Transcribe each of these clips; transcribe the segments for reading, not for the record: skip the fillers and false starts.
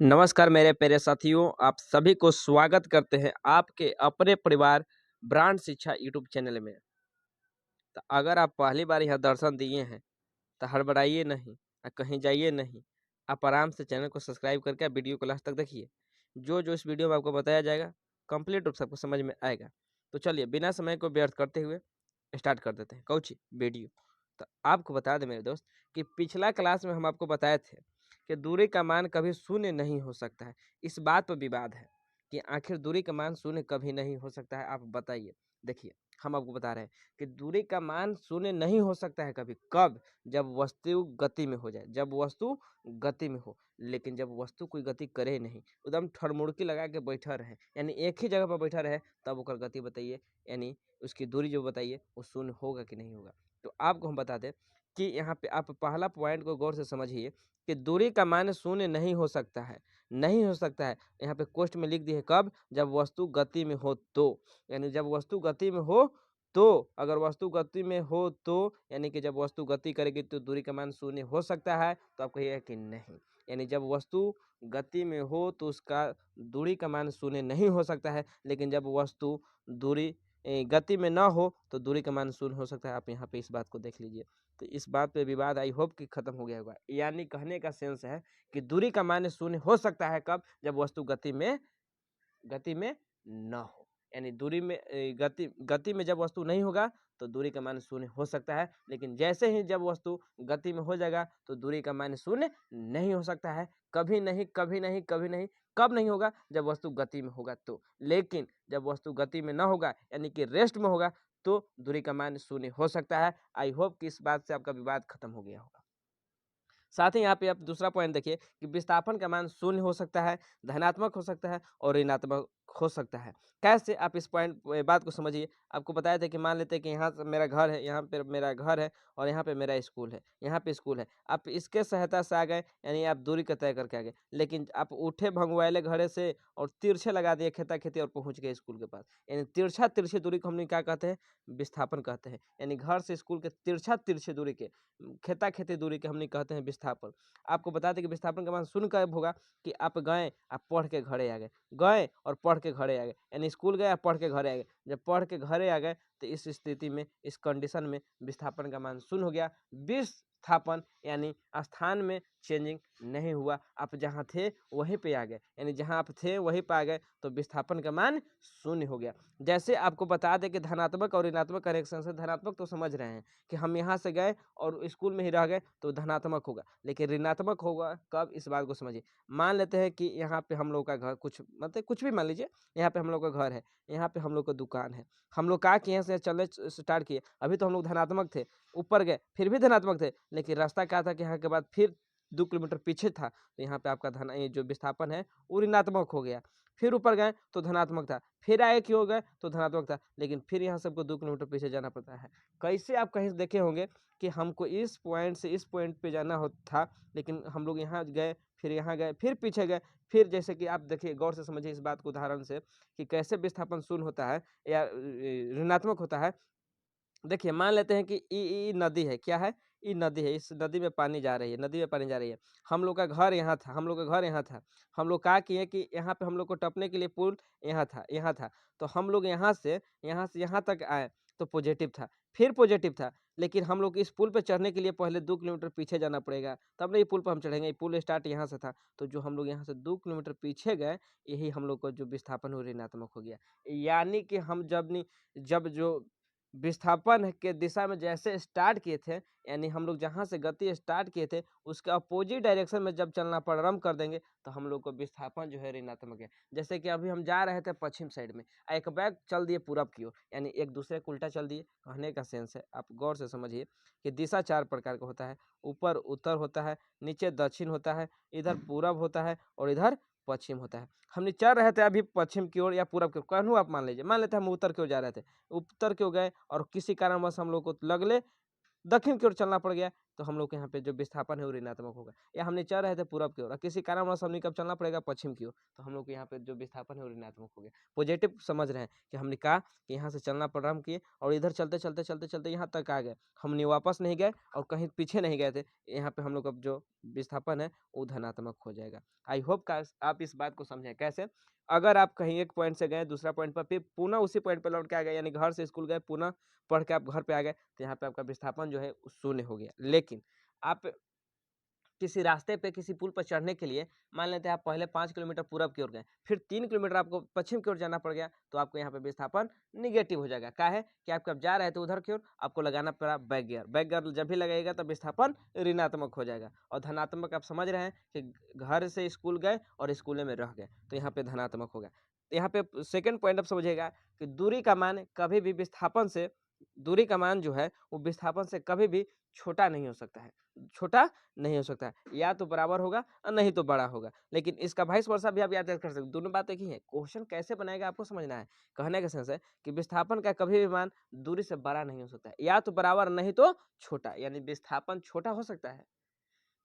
नमस्कार मेरे प्यारे साथियों, आप सभी को स्वागत करते हैं आपके अपने परिवार ब्रांड शिक्षा यूट्यूब चैनल में। तो अगर आप पहली बार यहाँ दर्शन दिए हैं तो हड़बड़ाइए नहीं, कहीं जाइए नहीं। आप आराम से चैनल को सब्सक्राइब करके वीडियो को लास्ट तक देखिए। जो जो इस वीडियो में आपको बताया जाएगा कंप्लीट रूप से आपको समझ में आएगा। तो चलिए बिना समय को व्यर्थ करते हुए स्टार्ट कर देते हैं कौची वीडियो। तो आपको बता दें मेरे दोस्त कि पिछला क्लास में हम आपको बताए थे कि दूरी का मान कभी शून्य नहीं हो सकता है। इस बात पर विवाद है कि आखिर दूरी का मान शून्य कभी नहीं हो सकता है। आप बताइए। देखिए, हम आपको बता रहे हैं कि दूरी का मान शून्य नहीं हो सकता है कभी। कब? जब वस्तु गति में हो जाए, जब वस्तु गति में हो। लेकिन जब वस्तु कोई गति करे नहीं, एकदम ठरमुड़की लगा के बैठा रहे, यानी एक ही जगह पर बैठा रहे, तब ओकर गति बताइए, यानी उसकी दूरी जो बताइए वो शून्य होगा कि नहीं होगा। तो आपको हम बता दें कि यहाँ पे आप पहला पॉइंट को गौर से समझिए कि दूरी का मान शून्य नहीं हो सकता है। नहीं हो सकता है, यहाँ पे क्वेश्चन में लिख दिए कब? जब वस्तु गति में हो तो। यानी जब वस्तु गति में हो तो, अगर वस्तु गति में हो तो, यानी कि जब वस्तु गति करेगी तो दूरी का मान शून्य हो सकता है। तो आप कहिए कि नहीं, यानी जब वस्तु गति में हो तो उसका दूरी का मान शून्य नहीं हो सकता है। लेकिन जब वस्तु दूरी गति में ना हो तो दूरी का मान शून्य हो सकता है। आप यहाँ पे इस बात को देख लीजिए। तो इस बात पे विवाद आई होप कि खत्म हो गया होगा। यानी कहने का सेंस है कि दूरी का मान शून्य हो सकता है कब? जब वस्तु गति में न हो। यानी दूरी में गति में जब वस्तु नहीं होगा तो दूरी का मान शून्य हो सकता है। लेकिन जैसे ही जब वस्तु गति में हो जाएगा तो दूरी का मान शून्य नहीं हो सकता है। कभी नहीं, कभी नहीं, कभी नहीं। कब नहीं होगा? जब वस्तु गति में होगा तो। लेकिन जब वस्तु गति में ना होगा, यानी कि रेस्ट में होगा, तो दूरी का मान शून्य हो सकता है। आई होप कि इस बात से आपका विवाद खत्म हो गया होगा। साथ ही यहाँ पे आप दूसरा पॉइंट देखिए कि विस्थापन का मान शून्य हो सकता है, धनात्मक हो सकता है और ऋणात्मक हो सकता है। कैसे? आप इस पॉइंट बात को समझिए। आपको बताया था कि मान लेते हैं कि यहाँ से मेरा घर है, यहाँ पे मेरा घर है और यहाँ पे मेरा स्कूल है, यहाँ पे स्कूल है। आप इसके सहायता से आ गए, यानी आप दूरी का तय करके आ गए। लेकिन आप उठे भंगवाइले घरे से और तिरछे लगा दिए खेता खेती और पहुंच गए स्कूल के पास। यानी तिरछा तिरछे दूरी को हमने क्या कहते हैं? विस्थापन कहते हैं। यानी घर से स्कूल के तिरछा तिरछे दूरी के, खेता खेती दूरी के हमने कहते हैं विस्थापन। आपको बता दें कि विस्थापन का मान शून्य कब होगा? कि आप गए, आप पढ़ के घरे आ गए, गए और पढ़ के घरे आ गए, यानी स्कूल गए, पढ़ के घरे आ गए। जब पढ़ के घरे आ गए तो इस स्थिति में, इस कंडीशन में विस्थापन का मान शून्य हो गया। विस्थापन यानी स्थान में चेंजिंग नहीं हुआ, आप जहाँ थे वहीं पे आ गए, यानी जहाँ आप थे वहीं पे आ गए, तो विस्थापन का मान शून्य हो गया। जैसे आपको बता दें कि धनात्मक और ऋणात्मक करेक्शन से, धनात्मक तो समझ रहे हैं कि हम यहाँ से गए और स्कूल में ही रह गए तो धनात्मक होगा। लेकिन ऋणात्मक होगा कब? इस बात को समझिए। मान लेते हैं कि यहाँ पे हम लोग का घर, कुछ मतलब कुछ भी मान लीजिए, यहाँ पे हम लोग का घर है, यहाँ पे हम लोग का दुकान है। हम लोग क्या किए, यहाँ से चलने स्टार्ट किए, अभी तो हम लोग धनात्मक थे, ऊपर गए फिर भी धनात्मक थे। लेकिन रास्ता क्या था कि यहाँ के बाद फिर 2 किलोमीटर पीछे था, तो यहाँ पे आपका धन, ये जो विस्थापन है वो ऋणात्मक हो गया। फिर ऊपर गए तो धनात्मक था, फिर आगे की हो गए तो धनात्मक था, लेकिन फिर यहाँ से हमको 2 किलोमीटर पीछे जाना पड़ता है। कैसे? आप कहीं देखे होंगे कि हमको इस पॉइंट से इस पॉइंट पे जाना हो था, लेकिन हम लोग यहाँ गए, फिर यहाँ गए, फिर पीछे गए, फिर जैसे कि आप देखिए, गौर से समझिए इस बात को उदाहरण से कि कैसे विस्थापन शून्य होता है या ऋणात्मक होता है। देखिए, मान लेते हैं कि ई नदी है। क्या है? ई नदी है। इस नदी में पानी जा रही है, नदी में पानी जा रही है। हम लोग का घर यहाँ था, हम लोग का घर यहाँ था। हम लोग क्या किए कि यहाँ पे हम लोग को टपने के लिए पुल यहाँ था, यहाँ था। तो हम लोग यहाँ से यहाँ तक आए तो पॉजिटिव था, फिर पॉजिटिव था। लेकिन हम लोग इस पुल पे चढ़ने के लिए पहले 2 किलोमीटर पीछे जाना पड़ेगा, तब ना ये पुल पर हम चढ़ेंगे। ये पुल स्टार्ट यहाँ से था, तो जो हम लोग यहाँ से 2 किलोमीटर पीछे गए, यही हम लोग को जो विस्थापन हो ऋणात्मक हो गया। यानी कि हम जब जो विस्थापन के दिशा में जैसे स्टार्ट किए थे, यानी हम लोग जहाँ से गति स्टार्ट किए थे उसके अपोजिट डायरेक्शन में जब चलना प्रारंभ कर देंगे तो हम लोग को विस्थापन जो है ऋणात्मक है। जैसे कि अभी हम जा रहे थे पश्चिम साइड में, एक बैग चल दिए पूरब की ओर, यानी एक दूसरे को उल्टा चल दिए। कहने का सेंस है, आप गौर से समझिए कि दिशा 4 प्रकार का होता है। ऊपर उत्तर होता है, नीचे दक्षिण होता है, इधर पूरब होता है और इधर पश्चिम होता है। हमने चल रहे थे अभी पश्चिम की ओर या पूरब की ओर, कहूँ आप मान लीजिए, मान लेते हैं हम उत्तर की ओर जा रहे थे, उत्तर क्यों गए और किसी कारणवश हम लोग को लगले दक्षिण की ओर चलना पड़ गया, तो हम लोग के यहाँ पे जो विस्थापन है वो ऋणात्मक होगा। या हमने चल रहे थे पूरब की ओर और किसी कारणवश हमने कब चलना पड़ेगा पश्चिम की ओर, तो हम लोग के यहाँ पे जो विस्थापन है वो ऋणात्मक हो गया। पॉजिटिव समझ रहे हैं कि हमने कहा कि यहाँ से चलना प्रारंभ किए और इधर चलते चलते चलते चलते यहाँ तक आ गए, हमने वापस नहीं गए और कहीं पीछे नहीं गए थे, यहाँ पे हम लोग का जो विस्थापन है वो धनात्मक हो जाएगा। आई होप का आप इस बात को समझें। कैसे? अगर आप कहीं एक पॉइंट से गए दूसरा पॉइंट पर, फिर पुनः उसी पॉइंट पर लौट के आ गए, यानी घर से स्कूल गए पुनः पढ़ के आप घर पे आ गए, तो यहाँ पे आपका विस्थापन जो है वो शून्य हो गया। लेकिन आप किसी रास्ते पे किसी पुल पर चढ़ने के लिए मान लेते हैं आप पहले 5 किलोमीटर पूरब की ओर गए, फिर 3 किलोमीटर आपको पश्चिम की ओर जाना पड़ गया, तो आपको यहाँ पे विस्थापन निगेटिव हो जाएगा। क्या है कि आप कब जा रहे थे उधर की ओर, आपको लगाना पड़ा बैक गियर। बैक गियर जब भी लगेगा तब विस्थापन ऋणात्मक हो जाएगा। और धनात्मक आप समझ रहे हैं कि घर से स्कूल गए और स्कूल में रह गए, तो यहाँ पे धनात्मक होगा। तो यहाँ पे सेकेंड पॉइंट आप समझिएगा कि दूरी का मान कभी भी विस्थापन से, दूरी का मान जो है वो विस्थापन से कभी भी छोटा नहीं हो सकता है, छोटा नहीं हो सकता है, या तो बराबर होगा और नहीं तो बड़ा होगा। लेकिन इसका वाइस वर्सा भी आप याद कर सकते हैं, दोनों बात एक ही है। क्वेश्चन कैसे बनाएगा आपको समझना है। कहने का सेंस है कि विस्थापन का कभी भी मान दूरी से बड़ा नहीं हो सकता है, या तो बराबर नहीं तो छोटा, यानी विस्थापन छोटा हो सकता है,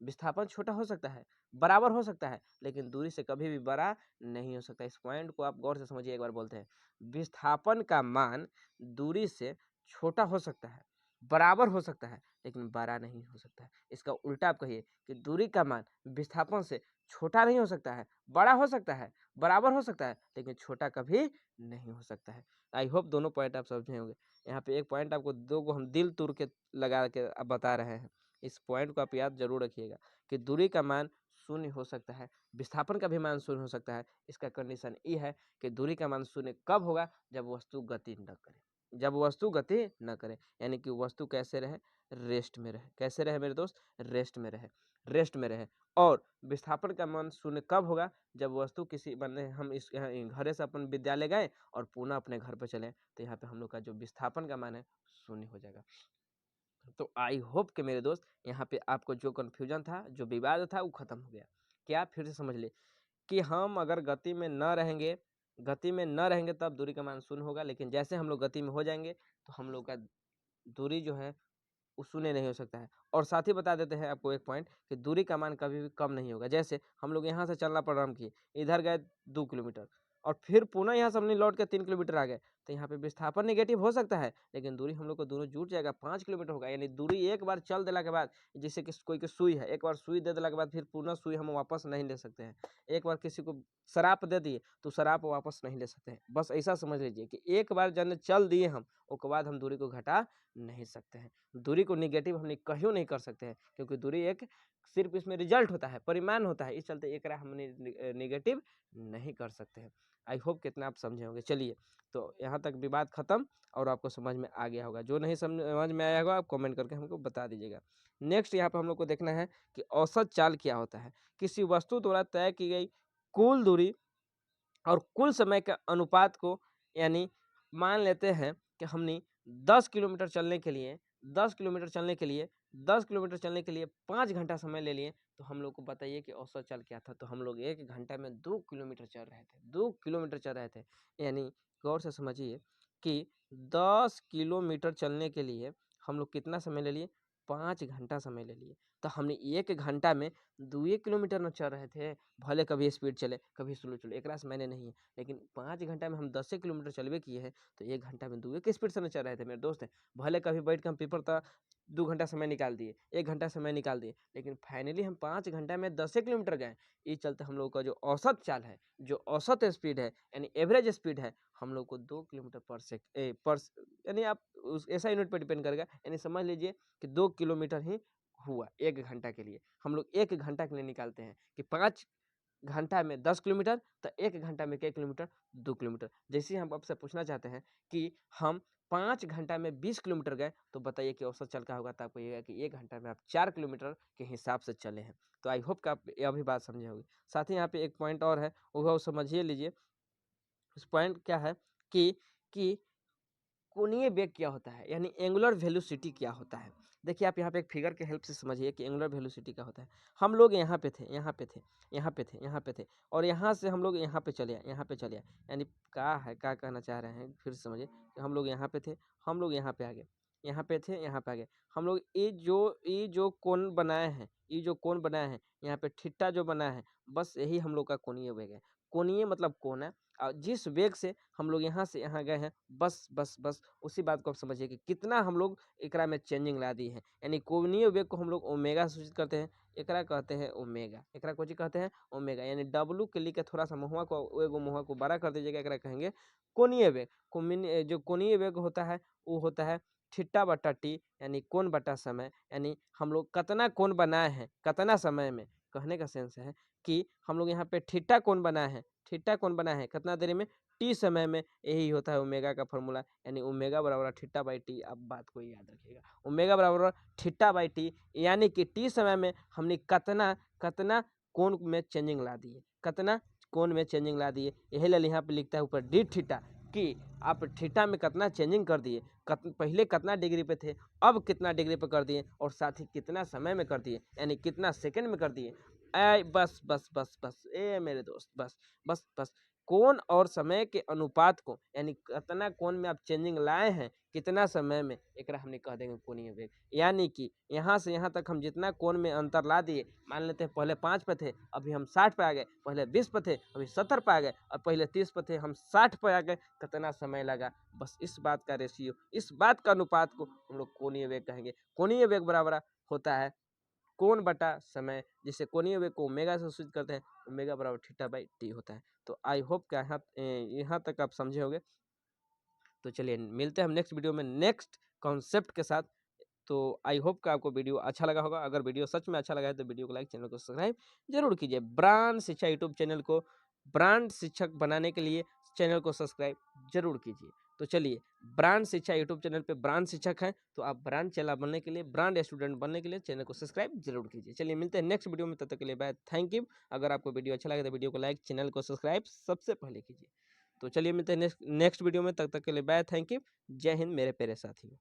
विस्थापन छोटा हो सकता है, बराबर हो सकता है, लेकिन दूरी से कभी भी बड़ा नहीं हो सकता। इस पॉइंट को आप गौर से समझिए। एक बार बोलते हैं, विस्थापन का मान दूरी से छोटा हो सकता है, बराबर हो सकता है, लेकिन बड़ा नहीं हो सकता है। इसका उल्टा आप कहिए कि दूरी का मान विस्थापन से छोटा नहीं हो सकता है, बड़ा हो सकता है, बराबर हो सकता है, लेकिन छोटा कभी नहीं हो सकता है। आई होप दोनों पॉइंट आप समझे होंगे। यहाँ पे एक पॉइंट आपको दो को हम दिल तोड़ के लगा के अब बता रहे हैं। इस पॉइंट को आप याद जरूर रखिएगा कि दूरी का मान शून्य हो सकता है, विस्थापन का भी मान शून्य हो सकता है। इसका कंडीशन ये है कि दूरी का मान शून्य कब होगा, जब वस्तु गति न करे, जब वस्तु गति न करे, यानी कि वस्तु कैसे रहे, रेस्ट में रहे। कैसे रहे मेरे दोस्त, रेस्ट में रहे, रेस्ट में रहे। और विस्थापन का मान शून्य कब होगा, जब वस्तु किसी बने हम इस घर से अपन विद्यालय गए और पुनः अपने घर पर चले, तो यहाँ पे हम लोग का जो विस्थापन का मान है शून्य हो जाएगा। तो आई होप कि मेरे दोस्त यहाँ पे आपको जो कन्फ्यूजन था, जो विवाद था, वो खत्म हो गया। क्या फिर से समझ ले कि हम अगर गति में न रहेंगे, गति में न रहेंगे तब दूरी का मान शून्य होगा, लेकिन जैसे हम लोग गति में हो जाएंगे तो हम लोग का दूरी जो है वो शून्य नहीं हो सकता है। और साथ ही बता देते हैं आपको एक पॉइंट कि दूरी का मान कभी भी कम नहीं होगा। जैसे हम लोग यहाँ से चलना प्रारंभ किए, इधर गए 2 किलोमीटर और फिर पुनः यहाँ से हमने लौट के 3 किलोमीटर आ गए, तो यहाँ पे विस्थापन नेगेटिव हो सकता है, लेकिन दूरी हम लोग को दोनों जुट जाएगा, 5 किलोमीटर होगा। यानी दूरी एक बार चल देला के बाद, जैसे कि कोई की सुई है, एक बार सुई दे देला के बाद फिर पुनः सुई हम वापस नहीं ले सकते हैं। एक बार किसी को शराब दे दिए तो शराब वापस नहीं ले सकते हैं। बस ऐसा समझ लीजिए कि एक बार जन चल दिए हम, उसके बाद हम दूरी को घटा नहीं सकते हैं। दूरी को निगेटिव हमने कहीं नहीं कर सकते हैं, क्योंकि दूरी एक सिर्फ इसमें रिजल्ट होता है, परिमाण होता है, इस चलते एक हमने निगेटिव नहीं कर सकते हैं। आई होप कितना आप समझे होंगे। चलिए, तो यहाँ तक विवाद खत्म और आपको समझ में आ गया होगा। जो नहीं समझ में आया होगा आप कमेंट करके हमको बता दीजिएगा। नेक्स्ट यहाँ पर हम लोग को देखना है कि औसत चाल क्या होता है। किसी वस्तु द्वारा तय की गई कुल दूरी और कुल समय के अनुपात को, यानी मान लेते हैं कि हमने 10 किलोमीटर चलने के लिए 10 किलोमीटर चलने के लिए 10 किलोमीटर चलने के लिए 5 घंटा समय ले लिए, तो हम लोग को बताइए कि औसत चाल क्या था। तो हम लोग 1 घंटा में 2 किलोमीटर चल रहे थे, 2 किलोमीटर चल रहे थे। यानी गौर से समझिए कि 10 किलोमीटर चलने के लिए हम लोग कितना समय ले लिए, 5 घंटा समय ले लिए। तो हमने 1 घंटा में 2 किलोमीटर न चल रहे थे, भले कभी स्पीड चले कभी स्लो चले, एक रास मैंने नहीं है, लेकिन 5 घंटा में हम 10 किलोमीटर चलबे किए हैं, तो 1 घंटा में 2 की स्पीड से न चल रहे थे मेरे दोस्त। भले कभी बैठ के हम पेपर था 2 घंटा समय निकाल दिए, 1 घंटा समय निकाल दिए, लेकिन फाइनली हम 5 घंटा में 10 किलोमीटर गए। इस चलते हम लोग का जो औसत चाल है, जो औसत स्पीड है, यानी एवरेज स्पीड है, हम लोग को 2 किलोमीटर पर यानी आप उस ऐसा यूनिट पर डिपेंड करेगा। यानी समझ लीजिए कि 2 किलोमीटर ही हुआ 1 घंटा के लिए। हम लोग 1 घंटा के लिए निकालते हैं कि 5 घंटा में 10 किलोमीटर, तो 1 घंटा में क्या किलोमीटर, 2 किलोमीटर। जैसे हम आपसे पूछना चाहते हैं कि हम 5 घंटा में 20 किलोमीटर गए, तो बताइए कि औसत चल क्या होगा। तो आपको ये कि 1 घंटा में आप 4 किलोमीटर के हिसाब से चले हैं। तो आई होप कि आप यह भी बात समझे होगी। साथ ही यहाँ पे एक पॉइंट और है, वो समझिए लीजिए। उस पॉइंट क्या है कि कोणीय वेग क्या होता है, यानी एंगुलर वेलोसिटी क्या होता है। देखिए आप यहाँ पे एक फिगर के हेल्प से समझिए कि एंगुलर वेलोसिटी क्या होता है। हम लोग यहाँ पे थे, यहाँ पे थे, यहाँ पे थे, यहाँ पे थे, और यहाँ से हम लोग यहाँ पे चले आए, यहाँ पे चले आए। यानी क्या है, क्या कहना चाह रहे हैं, फिर से समझिए कि हम लोग यहाँ पे थे, हम लोग यहाँ पे आ गए। यहाँ पे थे, यहाँ पे आ गए हम लोग। ये जो कोण बनाए हैं, ये जो कोण बनाए हैं, यहाँ पे थीटा जो बना है, बस यही हम लोग का कोणीय वेग है। कोणीय मतलब कोण है, और जिस वेग से हम लोग यहाँ से यहाँ गए हैं, बस बस बस उसी बात को आप समझिए कि कितना हम लोग एकरा में चेंजिंग ला दी है। यानी कोणीय वेग को हम लोग ओमेगा सूचित करते हैं, एकरा कहते हैं ओमेगा। एकरा को जी कहते हैं ओमेगा। यानी डब्लू के लिए थोड़ा सा मुहवा को, एगो मुहवा को बड़ा कर दीजिएगा, एकरा कहेंगे कोणीय वेग। जो कोणीय वेग होता है वो होता है थीटा बटा टी, यानी कोण बटा समय। यानी हम लोग कितना कोण बनाए हैं कितना समय में, कहने का सेंस है कि हम लोग यहाँ पे थीटा कोण बनाए हैं, थीटा कोण बनाए हैं कितना देरी में, टी समय में। यही होता है ओमेगा का फॉर्मूला, यानी ओमेगा बराबर थीटा बाई टी। आप बात को याद रखिएगा, ओमेगा बराबर थीटा बाई टी, यानी कि टी समय में हमने कितना कितना कोण में चेंजिंग ला दिए, कितना कोण में चेंजिंग ला दिए। यही लिए यहाँ पे लिखता है ऊपर डी थीटा, कि आप थीटा में कितना चेंजिंग कर दिए, पहले कितना डिग्री पे थे, अब कितना डिग्री पे कर दिए, और साथ ही कितना समय में कर दिए, यानी कितना सेकंड में कर दिए। बस बस बस बस ए मेरे दोस्त, बस बस बस कोण और समय के अनुपात को, यानी कितना कोण में आप चेंजिंग लाए हैं कितना समय में, एक हमने कह देंगे कोणीय वेग। यानी कि यहाँ से यहाँ तक हम जितना कोण में अंतर ला दिए, मान लेते हैं पहले 5 पे थे, अभी हम 60 पे आ गए, पहले 20 पे थे, अभी 70 पे आ गए, और पहले 30 पे थे, हम 60 पे आ गए, कितना समय लगा। बस इस बात का रेशियो, इस बात का अनुपात को हम लोग कोणीय वेग कहेंगे। कोणीय वेग बराबर होता है कोण बटा समय, जिसे कोणीय वेग को ओमेगा से सूचित करते हैं, ओमेगा बराबर थीटा बाई टी होता है। तो आई होप कि यहाँ तक आप समझे होंगे। तो चलिए मिलते हैं हम नेक्स्ट वीडियो में नेक्स्ट कॉन्सेप्ट के साथ। तो आई होप कि आपको वीडियो अच्छा लगा होगा। अगर वीडियो सच में अच्छा लगा है तो वीडियो को लाइक, चैनल को सब्सक्राइब जरूर कीजिए। ब्रांड शिक्षा यूट्यूब चैनल को ब्रांड शिक्षक बनाने के लिए चैनल को सब्सक्राइब जरूर कीजिए। तो चलिए, ब्रांड शिक्षा यूट्यूब चैनल पे ब्रांड शिक्षक हैं, तो आप ब्रांड चेला बनने के लिए, ब्रांड स्टूडेंट बनने के लिए चैनल को सब्सक्राइब जरूर कीजिए। चलिए मिलते हैं नेक्स्ट वीडियो में, तब तक के लिए बाय, थैंक यू। अगर आपको वीडियो अच्छा लगे तो वीडियो को लाइक, चैनल को सब्सक्राइब सबसे पहले कीजिए। तो चलिए मिलते हैं नेक्स्ट वीडियो में, तब तक के लिए बाय, थैंक यू। जय हिंद मेरे प्यारे साथियों।